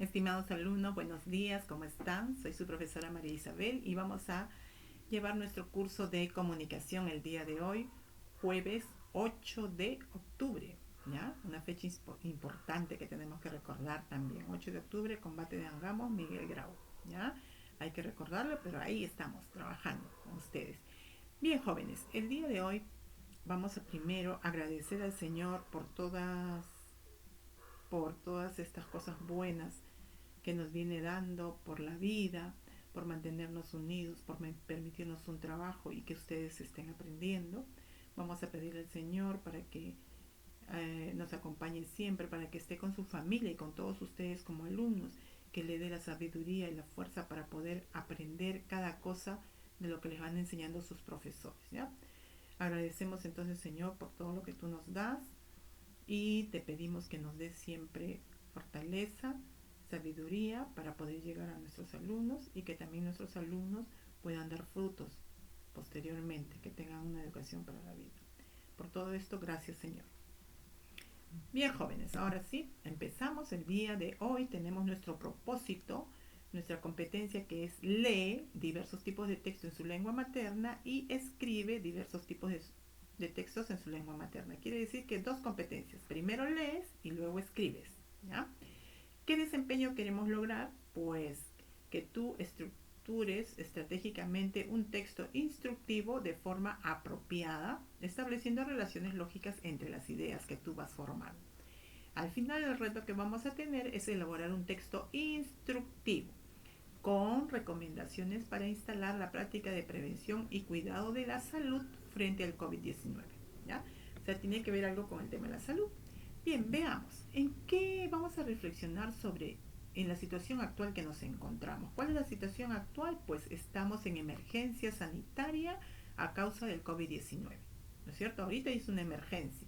Estimados alumnos, buenos días, ¿cómo están? Soy su profesora María Isabel y vamos a llevar nuestro curso de comunicación el día de hoy, jueves 8 de octubre, ¿ya? Una fecha importante que tenemos que recordar también. 8 de octubre, combate de Angamos, Miguel Grau, ¿ya? Hay que recordarlo, pero ahí estamos trabajando con ustedes. Bien, jóvenes, el día de hoy vamos a primero agradecer al Señor por todas estas cosas buenas que nos viene dando, por la vida, por mantenernos unidos, por permitirnos un trabajo y que ustedes estén aprendiendo. Vamos a pedirle al Señor para que nos acompañe siempre, para que esté con su familia y con todos ustedes como alumnos, que le dé la sabiduría y la fuerza para poder aprender cada cosa de lo que les van enseñando sus profesores, ¿ya? Agradecemos entonces, Señor, por todo lo que tú nos das y te pedimos que nos des siempre fortaleza, sabiduría para poder llegar a nuestros alumnos y que también nuestros alumnos puedan dar frutos posteriormente, que tengan una educación para la vida. Por todo esto, gracias, Señor. Bien, jóvenes, ahora sí, empezamos el día de hoy. Tenemos nuestro propósito, nuestra competencia, que es lee diversos tipos de texto en su lengua materna y escribe diversos tipos de textos en su lengua materna. Quiere decir que dos competencias. Primero lees y luego escribes, ¿ya? ¿Qué desempeño queremos lograr? Pues que tú estructures estratégicamente un texto instructivo de forma apropiada, estableciendo relaciones lógicas entre las ideas que tú vas formando. Al final, el reto que vamos a tener es elaborar un texto instructivo con recomendaciones para instalar la práctica de prevención y cuidado de la salud frente al COVID-19, ¿ya? O sea, tiene que ver algo con el tema de la salud. Bien, veamos, ¿en qué vamos a reflexionar sobre en la situación actual que nos encontramos? ¿Cuál es la situación actual? Pues estamos en emergencia sanitaria a causa del COVID-19, ¿no es cierto? Ahorita es una emergencia.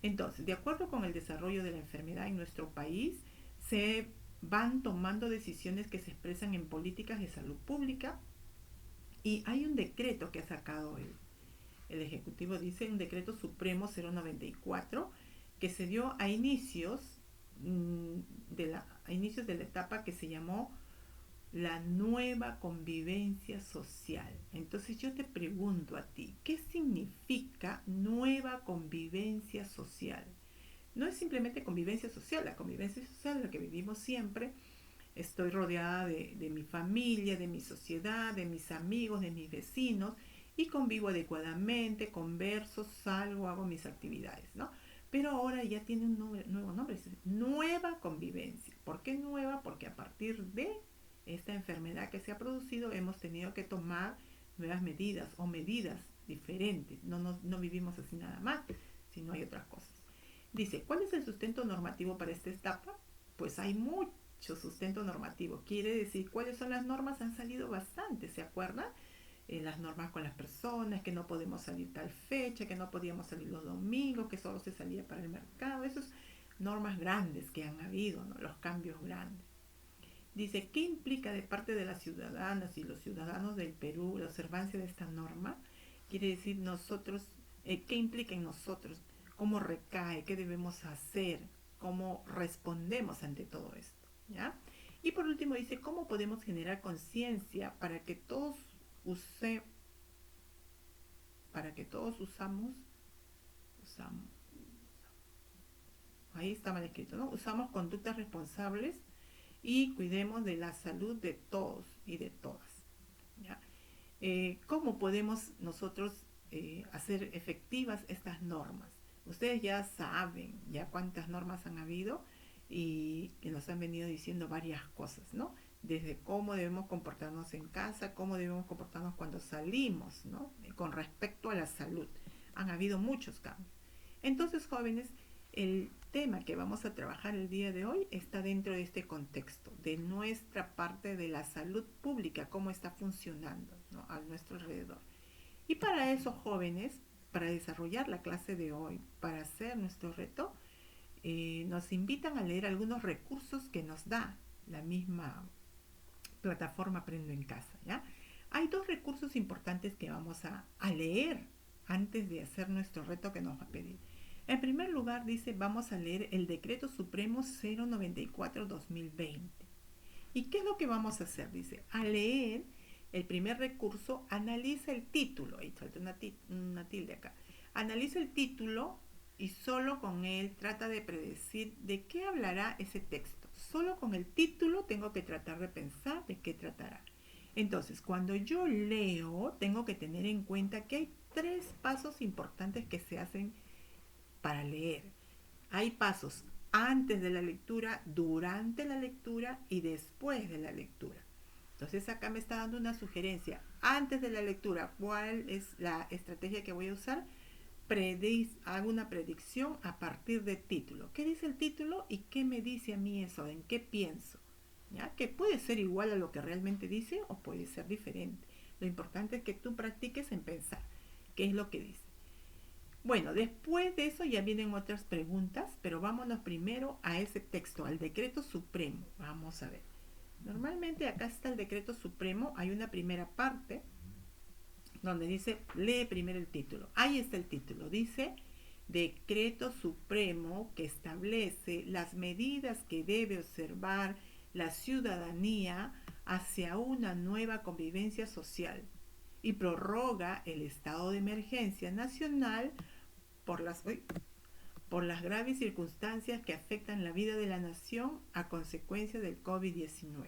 Entonces, de acuerdo con el desarrollo de la enfermedad en nuestro país, se van tomando decisiones que se expresan en políticas de salud pública y hay un decreto que ha sacado el Ejecutivo, dice un decreto supremo 094 que se dio a inicios, a inicios de la etapa que se llamó la nueva convivencia social. Entonces yo te pregunto a ti, ¿qué significa nueva convivencia social? No es simplemente convivencia social, la convivencia social es la que vivimos siempre. Estoy rodeada de mi familia, de mi sociedad, de mis amigos, de mis vecinos y convivo adecuadamente, converso, salgo, hago mis actividades, ¿no? Pero ahora ya tiene un nuevo nombre, es nueva convivencia. ¿Por qué nueva? Porque a partir de esta enfermedad que se ha producido hemos tenido que tomar nuevas medidas o medidas diferentes. No vivimos así nada más, sino hay otras cosas. Dice, ¿cuál es el sustento normativo para esta etapa? Pues hay mucho sustento normativo. Quiere decir, ¿cuáles son las normas? Han salido bastante, ¿se acuerdan? Las normas con las personas, que no podemos salir tal fecha, que no podíamos salir los domingos, que solo se salía para el mercado. Esas normas grandes que han habido, ¿no? Los cambios grandes. Dice, ¿qué implica de parte de las ciudadanas y los ciudadanos del Perú la observancia de esta norma? Quiere decir nosotros, ¿qué implica en nosotros? ¿Cómo recae? ¿Qué debemos hacer? ¿Cómo respondemos ante todo esto? ¿Ya? Y por último dice, ¿cómo podemos generar conciencia use, para que todos usamos, ahí está mal escrito, ¿no? Usamos conductas responsables y cuidemos de la salud de todos y de todas, ¿ya? ¿Cómo podemos nosotros hacer efectivas estas normas? Ustedes ya saben ya cuántas normas han habido y que nos han venido diciendo varias cosas, ¿no? Desde cómo debemos comportarnos en casa, cómo debemos comportarnos cuando salimos, ¿no? Con respecto a la salud. Han habido muchos cambios. Entonces, jóvenes, el tema que vamos a trabajar el día de hoy está dentro de este contexto, de nuestra parte de la salud pública, cómo está funcionando, ¿no? A nuestro alrededor. Y para eso, jóvenes, para desarrollar la clase de hoy, para hacer nuestro reto, nos invitan a leer algunos recursos que nos da la misma plataforma Aprendo en Casa, ¿ya? Hay dos recursos importantes que vamos a leer antes de hacer nuestro reto que nos va a pedir. En primer lugar, dice, vamos a leer el Decreto Supremo 094-2020. ¿Y qué es lo que vamos a hacer? Dice, al leer el primer recurso, analiza el título. Ahí falta una tilde acá. Analiza el título y solo con él trata de predecir de qué hablará ese texto. Solo con el título tengo que tratar de pensar de qué tratará. Entonces, cuando yo leo, tengo que tener en cuenta que hay 3 pasos importantes que se hacen para leer. Hay pasos antes de la lectura, durante la lectura y después de la lectura. Entonces acá me está dando una sugerencia. Antes de la lectura, ¿cuál es la estrategia que voy a usar? Hago una predicción a partir del título. ¿Qué dice el título y qué me dice a mí eso? ¿En qué pienso? ¿Ya? Que puede ser igual a lo que realmente dice o puede ser diferente. Lo importante es que tú practiques en pensar qué es lo que dice. Bueno, después de eso ya vienen otras preguntas, pero vámonos primero a ese texto, al decreto supremo. Vamos a ver. Normalmente acá está el decreto supremo, hay una primera parte donde dice, lee primero el título. Ahí está el título, dice, decreto supremo que establece las medidas que debe observar la ciudadanía hacia una nueva convivencia social y prorroga el estado de emergencia nacional por las graves circunstancias que afectan la vida de la nación a consecuencia del COVID-19.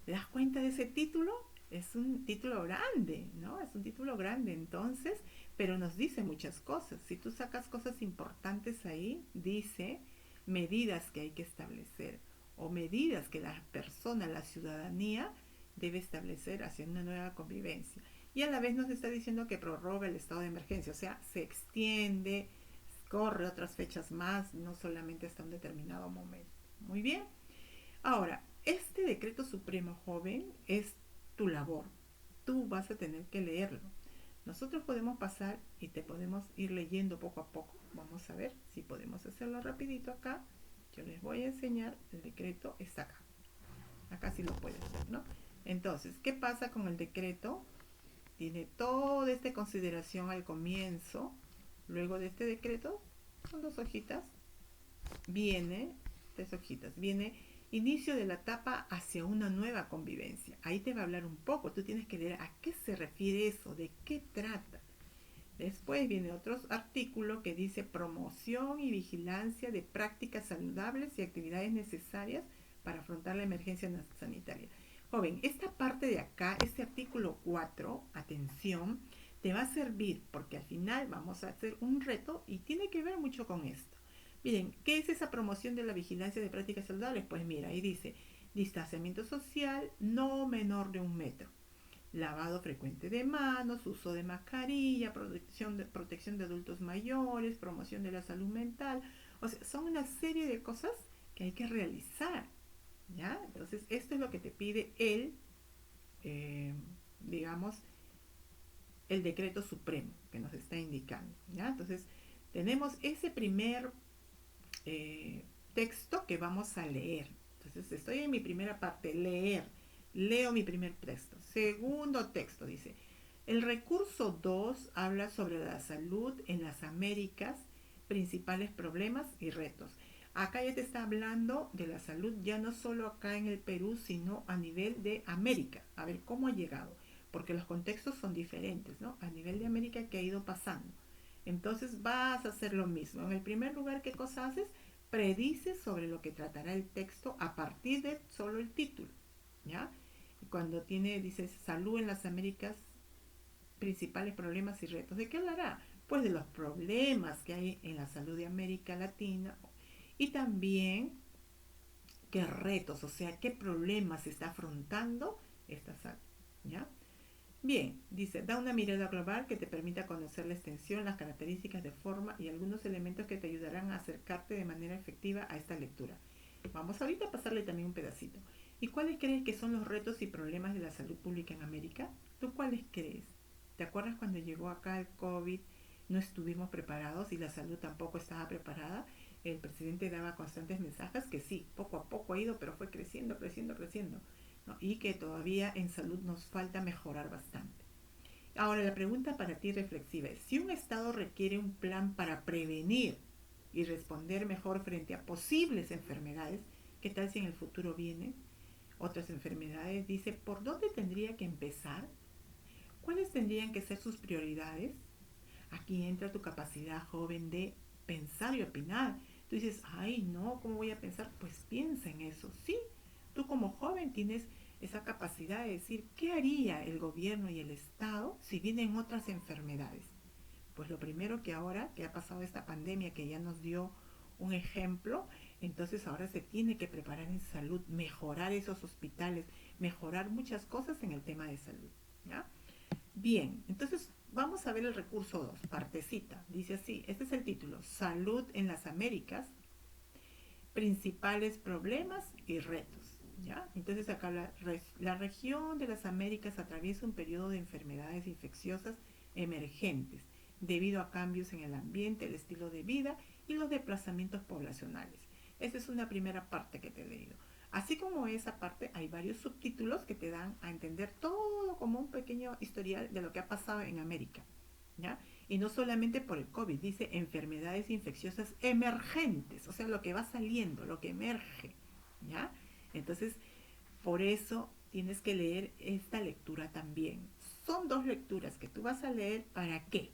¿Te das cuenta de ese título? Es un título grande, ¿no? Es un título grande, entonces, pero nos dice muchas cosas. Si tú sacas cosas importantes ahí, dice medidas que hay que establecer o medidas que la persona, la ciudadanía, debe establecer hacia una nueva convivencia. Y a la vez nos está diciendo que prorroga el estado de emergencia, o sea, se extiende, corre otras fechas más, no solamente hasta un determinado momento. Muy bien. Ahora, este decreto supremo, joven, es tu labor. Tú vas a tener que leerlo. Nosotros podemos pasar y te podemos ir leyendo poco a poco. Vamos a ver si podemos hacerlo rapidito acá. Yo les voy a enseñar. El decreto está acá. Acá sí lo puedes ver, ¿no? Entonces, ¿qué pasa con el decreto? Tiene toda esta consideración al comienzo. Luego de este decreto, son 2 hojitas. Viene, 3 hojitas. Viene inicio de la etapa hacia una nueva convivencia. Ahí te va a hablar un poco. Tú tienes que leer a qué se refiere eso, de qué trata. Después viene otro artículo que dice promoción y vigilancia de prácticas saludables y actividades necesarias para afrontar la emergencia sanitaria. Joven, esta parte de acá, este artículo 4, atención, te va a servir porque al final vamos a hacer un reto y tiene que ver mucho con esto. Miren, ¿qué es esa promoción de la vigilancia de prácticas saludables? Pues mira, ahí dice distanciamiento social no menor de 1 metro, lavado frecuente de manos, uso de mascarilla, protección de adultos mayores, promoción de la salud mental. O sea, son una serie de cosas que hay que realizar, ¿ya? Entonces, esto es lo que te pide eh, digamos, el decreto supremo que nos está indicando, ¿ya? Entonces, tenemos ese primer texto que vamos a leer. Entonces, estoy en mi primera parte, leer. Leo mi primer texto. Segundo texto dice, el recurso 2 habla sobre la salud en las Américas, principales problemas y retos. Acá ya te está hablando de la salud, ya no solo acá en el Perú, sino a nivel de América. A ver cómo ha llegado, porque los contextos son diferentes, ¿no? A nivel de América, ¿qué ha ido pasando? Entonces vas a hacer lo mismo. En el primer lugar, ¿qué cosa haces? Predices sobre lo que tratará el texto a partir de solo el título, ¿ya? Y cuando dice salud en las Américas, principales problemas y retos, ¿de qué hablará? Pues de los problemas que hay en la salud de América Latina y también qué retos, o sea, qué problemas se está afrontando esta salud, ¿ya? Bien, dice, da una mirada global que te permita conocer la extensión, las características de forma y algunos elementos que te ayudarán a acercarte de manera efectiva a esta lectura. Vamos ahorita a pasarle también un pedacito. ¿Y cuáles crees que son los retos y problemas de la salud pública en América? ¿Tú cuáles crees? ¿Te acuerdas cuando llegó acá el COVID? No estuvimos preparados y la salud tampoco estaba preparada. El presidente daba constantes mensajes que sí, poco a poco ha ido, pero fue creciendo, creciendo, creciendo, ¿no? Y que todavía en salud nos falta mejorar bastante. Ahora, la pregunta para ti reflexiva es, si un Estado requiere un plan para prevenir y responder mejor frente a posibles enfermedades, ¿qué tal si en el futuro viene? otras enfermedades, dice, ¿por dónde tendría que empezar? ¿Cuáles tendrían que ser sus prioridades? Aquí entra tu capacidad joven de pensar y opinar. Tú dices, ay, no, ¿cómo voy a pensar? Pues piensa en eso. Sí, tú como joven tienes esa capacidad de decir, ¿qué haría el gobierno y el Estado si vienen otras enfermedades? Pues lo primero que ahora, que ha pasado esta pandemia, que ya nos dio un ejemplo, entonces ahora se tiene que preparar en salud, mejorar esos hospitales, mejorar muchas cosas en el tema de salud. ¿Ya? Bien, entonces vamos a ver el recurso 2, partecita. Dice así, este es el título, Salud en las Américas, principales problemas y retos. ¿Ya? Entonces acá la región de las Américas atraviesa un periodo de enfermedades infecciosas emergentes debido a cambios en el ambiente, el estilo de vida y los desplazamientos poblacionales. Esa es una primera parte que te he leído. Así como esa parte, hay varios subtítulos que te dan a entender todo como un pequeño historial de lo que ha pasado en América. ¿Ya? Y no solamente por el COVID, dice enfermedades infecciosas emergentes, o sea, lo que va saliendo, lo que emerge, ¿ya? Entonces, por eso tienes que leer esta lectura también. Son dos lecturas que tú vas a leer, ¿para qué?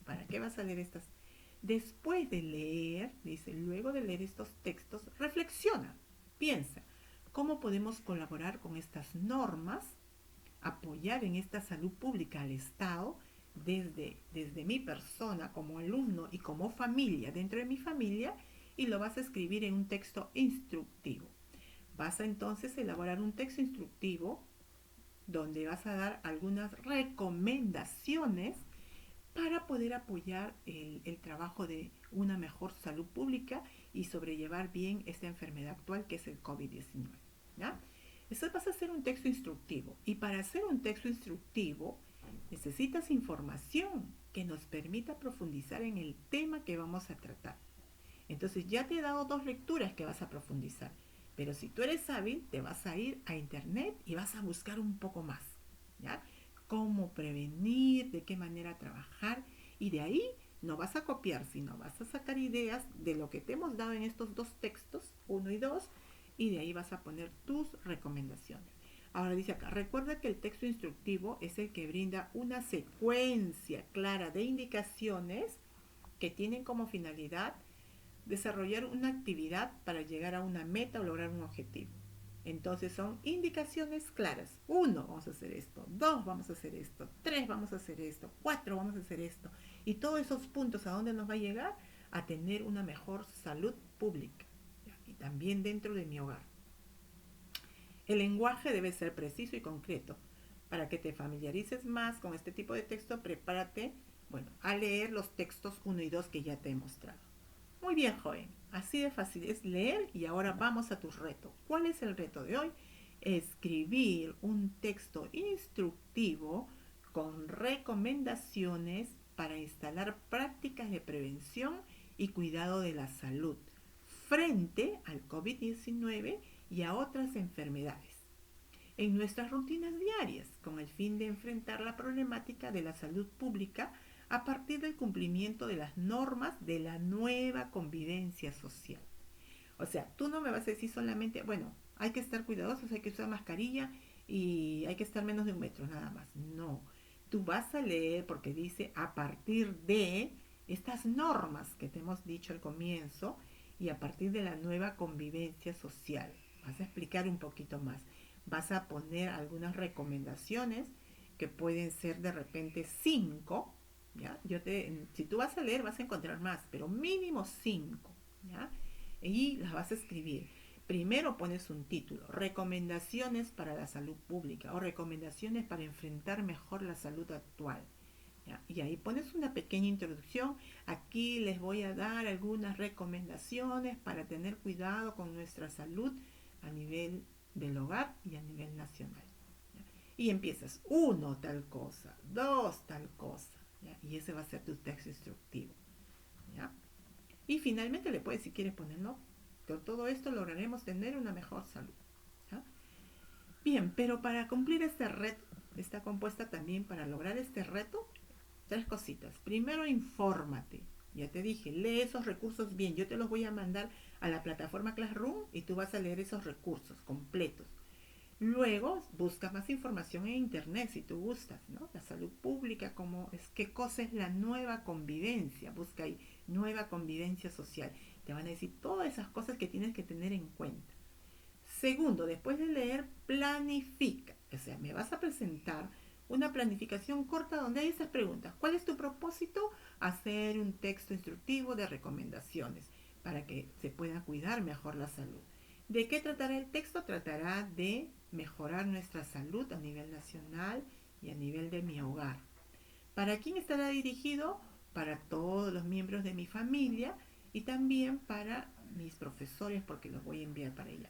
¿Para qué vas a leer estas? Después de leer, dice, luego de leer estos textos, reflexiona, piensa, ¿cómo podemos colaborar con estas normas, apoyar en esta salud pública al Estado desde mi persona como alumno y como familia, dentro de mi familia, y lo vas a escribir en un texto instructivo. Vas a entonces elaborar un texto instructivo donde vas a dar algunas recomendaciones para poder apoyar el trabajo de una mejor salud pública y sobrellevar bien esta enfermedad actual que es el COVID-19. ¿Ya? Eso vas a hacer un texto instructivo. Y para hacer un texto instructivo necesitas información que nos permita profundizar en el tema que vamos a tratar. Entonces ya te he dado dos lecturas que vas a profundizar. Pero si tú eres hábil, te vas a ir a internet y vas a buscar un poco más. ¿Ya? Cómo prevenir, de qué manera trabajar. Y de ahí no vas a copiar, sino vas a sacar ideas de lo que te hemos dado en estos dos textos, 1 y 2, y de ahí vas a poner tus recomendaciones. Ahora dice acá, recuerda que el texto instructivo es el que brinda una secuencia clara de indicaciones que tienen como finalidad desarrollar una actividad para llegar a una meta o lograr un objetivo. Entonces son indicaciones claras. 1, vamos a hacer esto. 2, vamos a hacer esto. 3, vamos a hacer esto. 4, vamos a hacer esto. Y todos esos puntos, ¿a dónde nos va a llegar? A tener una mejor salud pública. Y también dentro de mi hogar. El lenguaje debe ser preciso y concreto. Para que te familiarices más con este tipo de texto, prepárate, bueno, a leer los textos 1 y 2 que ya te he mostrado. Muy bien, joven. Así de fácil es leer y ahora vamos a tu reto. ¿Cuál es el reto de hoy? Escribir un texto instructivo con recomendaciones para instalar prácticas de prevención y cuidado de la salud frente al COVID-19 y a otras enfermedades en nuestras rutinas diarias, con el fin de enfrentar la problemática de la salud pública a partir del cumplimiento de las normas de la nueva convivencia social. O sea, tú no me vas a decir solamente, bueno, hay que estar cuidadosos, hay que usar mascarilla y hay que estar menos de 1 metro, nada más. No, tú vas a leer porque dice a partir de estas normas que te hemos dicho al comienzo y a partir de la nueva convivencia social. Vas a explicar un poquito más. Vas a poner algunas recomendaciones que pueden ser de repente 5. ¿Ya? Si tú vas a leer vas a encontrar más, pero mínimo 5. ¿Ya? Y las vas a escribir. Primero pones un título, recomendaciones para la salud pública o recomendaciones para enfrentar mejor la salud actual. ¿Ya? Y ahí pones una pequeña introducción. Aquí les voy a dar algunas recomendaciones para tener cuidado con nuestra salud a nivel del hogar y a nivel nacional. ¿Ya? Y empiezas, 1 tal cosa, 2 tal cosa. ¿Ya? Y ese va a ser tu texto instructivo. ¿Ya? Y finalmente le puedes, si quieres poner, no, con todo esto lograremos tener una mejor salud. ¿Ya? Bien, pero para cumplir este reto, está compuesta también para lograr este reto, 3 cositas. Primero, infórmate. Ya te dije, lee esos recursos bien. Yo te los voy a mandar a la plataforma Classroom y tú vas a leer esos recursos completos. Luego busca más información en internet si tú gustas, ¿no? La salud pública, qué cosa es la nueva convivencia. Busca ahí nueva convivencia social. Te van a decir todas esas cosas que tienes que tener en cuenta. Segundo, después de leer, planifica. O sea, me vas a presentar una planificación corta donde hay esas preguntas. ¿Cuál es tu propósito? Hacer un texto instructivo de recomendaciones para que se pueda cuidar mejor la salud. ¿De qué tratará el texto? Tratará de mejorar nuestra salud a nivel nacional y a nivel de mi hogar. ¿Para quién estará dirigido? Para todos los miembros de mi familia y también para mis profesores porque los voy a enviar para allá.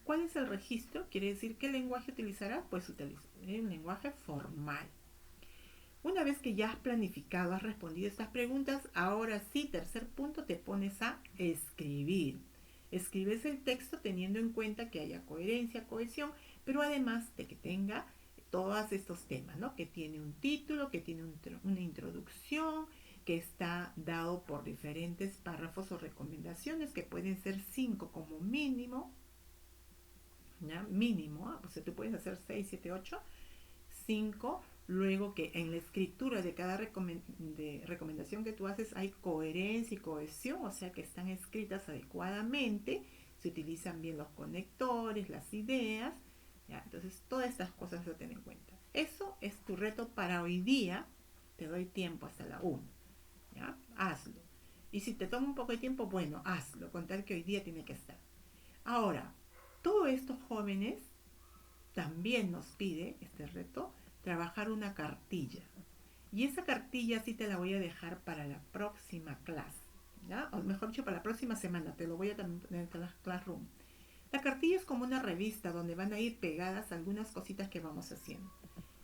¿Cuál es el registro? Quiere decir qué lenguaje utilizará. Pues utilizaré un lenguaje formal. Una vez que ya has planificado, has respondido estas preguntas, ahora sí, tercer punto, te pones a escribir. Escribes el texto teniendo en cuenta que haya coherencia, cohesión, pero además de que tenga todos estos temas, ¿no? Que tiene un título, que tiene una introducción, que está dado por diferentes párrafos o recomendaciones, que pueden ser 5 como mínimo, ¿ya? Mínimo, ¿eh? O sea, tú puedes hacer 6, 7, 8, 5. Luego que en la escritura de cada recomendación que tú haces hay coherencia y cohesión, o sea que están escritas adecuadamente, se utilizan bien los conectores, las ideas, ¿ya? Entonces todas estas cosas se tienen en cuenta. Eso es tu reto para hoy día. Te doy tiempo hasta la 1, ¿ya? Hazlo. Y si te toma un poco de tiempo, bueno, hazlo, con tal que hoy día tiene que estar. Ahora, todos estos jóvenes también nos pide este reto trabajar una cartilla. Y esa cartilla sí te la voy a dejar para la próxima clase, ¿ya? O mejor dicho, para la próxima semana. Te lo voy a también poner en la Classroom. La cartilla es como una revista donde van a ir pegadas algunas cositas que vamos haciendo.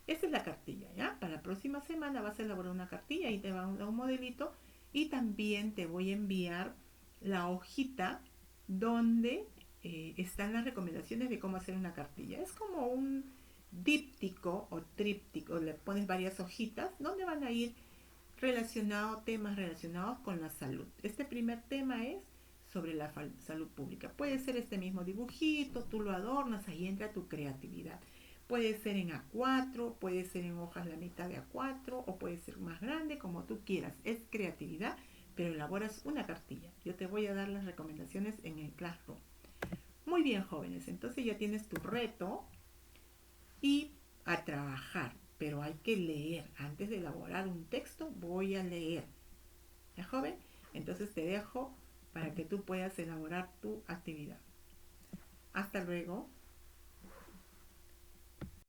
Esta es la cartilla, ¿ya? Para la próxima semana vas a elaborar una cartilla y te va a dar un modelito. Y también te voy a enviar la hojita donde están las recomendaciones de cómo hacer una cartilla. Es como un díptico o tríptico, le pones varias hojitas donde van a ir temas relacionados con la salud. Este primer tema es sobre la salud pública. Puede ser este mismo dibujito, tú lo adornas, ahí entra tu creatividad. Puede ser en A4, puede ser en hojas la mitad de A4 o puede ser más grande, como tú quieras. Es creatividad, pero elaboras una cartilla. Yo te voy a dar las recomendaciones en el Classroom. Muy bien, jóvenes, entonces ya tienes tu reto y a trabajar, pero hay que leer. Antes de elaborar un texto, voy a leer. ¿Ya, joven? Entonces te dejo para que tú puedas elaborar tu actividad. Hasta luego.